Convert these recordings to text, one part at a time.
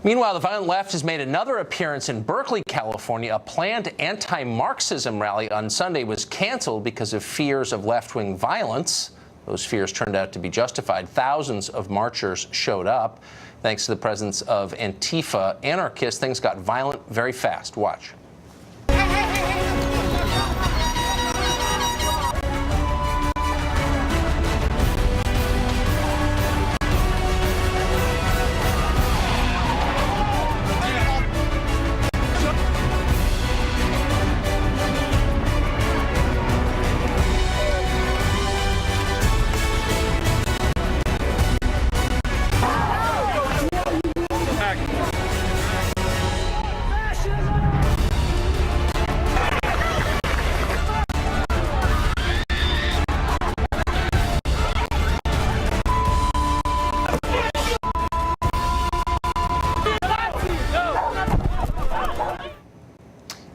Meanwhile, the violent left has made another appearance in Berkeley, California. A planned anti-Marxism rally on Sunday was canceled because of fears of left-wing violence. Those fears turned out to be justified. Thousands of marchers showed up. Thanks to the presence of Antifa anarchists, things got violent very fast. Watch.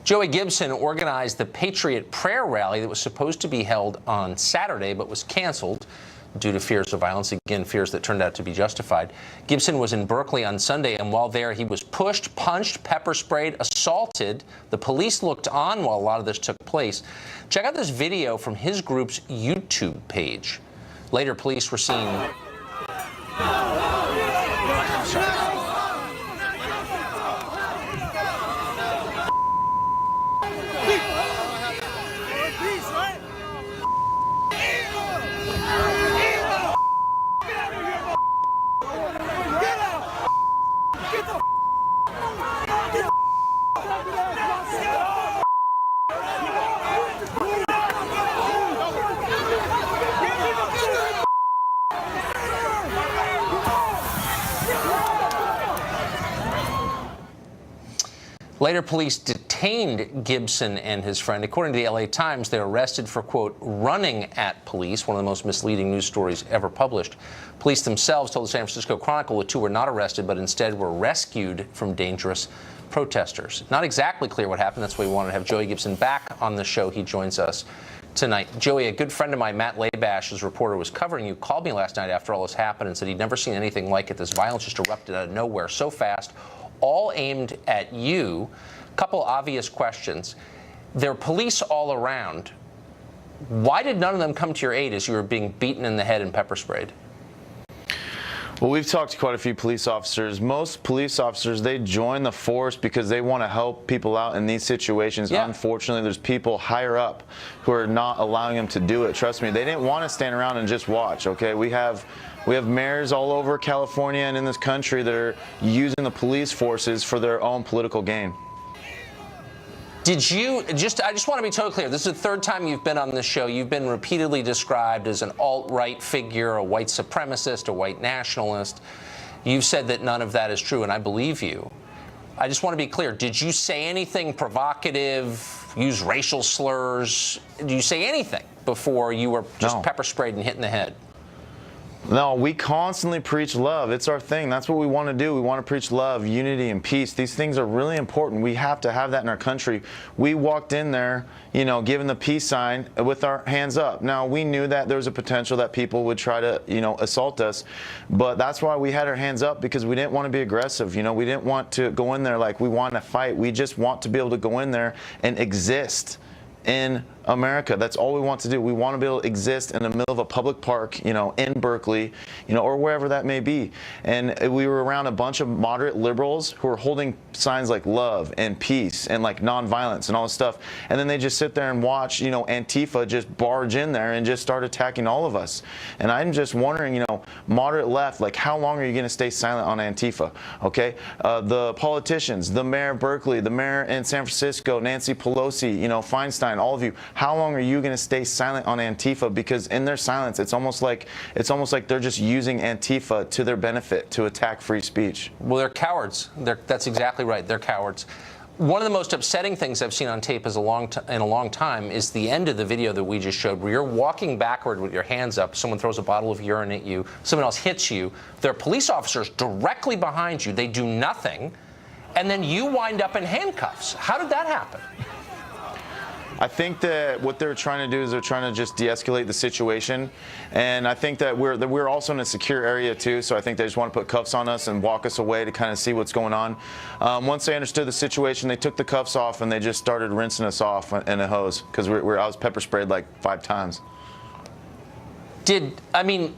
Joey Gibson organized the Patriot Prayer Rally that was supposed to be held on Saturday but was canceled due to fears of violence, again, fears that turned out to be justified. Gibson was in Berkeley on Sunday, and while there, he was pushed, punched, pepper sprayed, assaulted. The police looked on while a lot of this took place. Check out this video from his group's YouTube page. Later, police were seen... Later, police detained Gibson and his friend. According to the LA Times, they were arrested for, quote, running at police, one of the most misleading news stories ever published. Police themselves told the San Francisco Chronicle the two were not arrested, but instead were rescued from dangerous protesters. Not exactly clear what happened. That's why we wanted to have Joey Gibson back on the show. He joins us tonight. Joey, a good friend of mine, Matt Labash, as a reporter, was covering you, called me last night after all this happened and said he'd never seen anything like it. This violence just erupted out of nowhere so fast, all aimed at you. Couple obvious questions. There are police all around. Why did none of them come to your aid as you were being beaten in the head and pepper sprayed? Well, we've talked to quite a few police officers. Most police officers, they join the force because they want to help people out in these situations. Yeah. Unfortunately, there's people higher up who are not allowing them to do it. Trust me, they didn't want to stand around and just watch, okay? We have mayors all over California and in this country that are using the police forces for their own political gain. Did you I just want to be totally clear. This is the third time you've been on this show. You've been repeatedly described as an alt-right figure, a white supremacist, a white nationalist. You've said that none of that is true, and I believe you. I just want to be clear. Did you say anything provocative, use racial slurs? Did you say anything before you were just pepper sprayed and hit in the head? No, we constantly preach love. It's our thing. That's what we want to do. We want to preach love, unity, and peace. These things are really important. We have to have that in our country. We walked in there, you know, giving the peace sign with our hands up. Now, we knew that there was a potential that people would try to, you know, assault us, but that's why we had our hands up, because we didn't want to be aggressive. You know, we didn't want to go in there like we want to fight. We just want to be able to go in there and exist in America. That's all we want to do. We want to be able to exist in the middle of a public park, you know, in Berkeley, you know, or wherever that may be. And we were around a bunch of moderate liberals who were holding signs like love and peace and like nonviolence and all this stuff. And then they just sit there and watch, you know, Antifa just barge in there and just start attacking all of us. And I'm just wondering, you know, moderate left, like how long are you going to stay silent on Antifa? Okay. The politicians, the mayor of Berkeley, the mayor in San Francisco, Nancy Pelosi, you know, Feinstein, all of you, how long are you going to stay silent on Antifa? Because in their silence, it's almost like they're just using Antifa to their benefit to attack free speech. Well, they're cowards. That's exactly right. They're cowards. One of the most upsetting things I've seen on tape in a long time is the end of the video that we just showed, where you're walking backward with your hands up. Someone throws a bottle of urine at you. Someone else hits you. There are police officers directly behind you. They do nothing. And then you wind up in handcuffs. How did that happen? I think that what they're trying to do is they're trying to just de-escalate the situation, and I think that we're also in a secure area too. So I think they just want to put cuffs on us and walk us away to kind of see what's going on. Once they understood the situation, they took the cuffs off and they just started rinsing us off in a hose because I was pepper sprayed like 5 times. Did anyone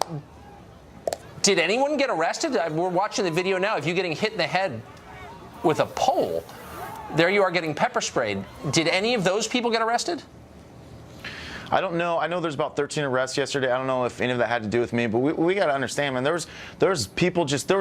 get arrested? We're watching the video now. If you're getting hit in the head with a pole, there you are getting pepper sprayed. Did any of those people get arrested? I don't know. I know there's about 13 arrests yesterday. I don't know if any of that had to do with me, but we got to understand, man, there was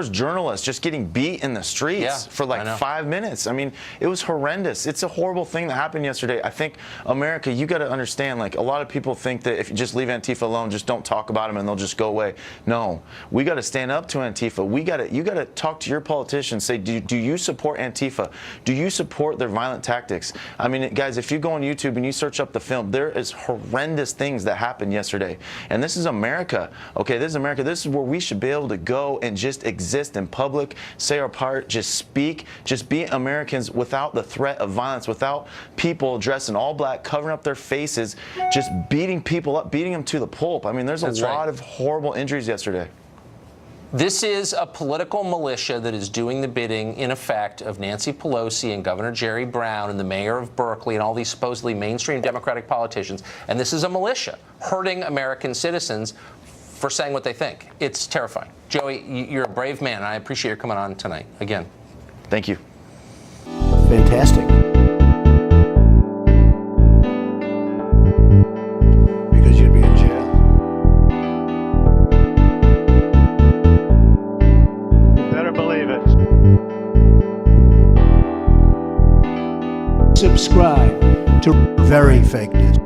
journalists just getting beat in the streets for like 5 minutes. I mean, it was horrendous. It's a horrible thing that happened yesterday. I think America, you got to understand, like a lot of people think that if you just leave Antifa alone, just don't talk about them and they'll just go away. No, we got to stand up to Antifa. You got to talk to your politicians. Say, do you support Antifa? Do you support their violent tactics? I mean, guys, if you go on YouTube and you search up the film, there is horrendous things that happened yesterday. And this is America. Okay, this is America. This is where we should be able to go and just exist in public, say our part, just speak, just be Americans without the threat of violence, without people dressed in all black, covering up their faces, just beating people up, beating them to the pulp. I mean, there's a lot of horrible injuries yesterday. This is a political militia that is doing the bidding, in effect, of Nancy Pelosi and Governor Jerry Brown and the mayor of Berkeley and all these supposedly mainstream Democratic politicians. And this is a militia hurting American citizens for saying what they think. It's terrifying. Joey, you're a brave man. I appreciate your coming on tonight again. Thank you. Fantastic. Because you'd be in jail. Better believe it. Subscribe to Very Fake News.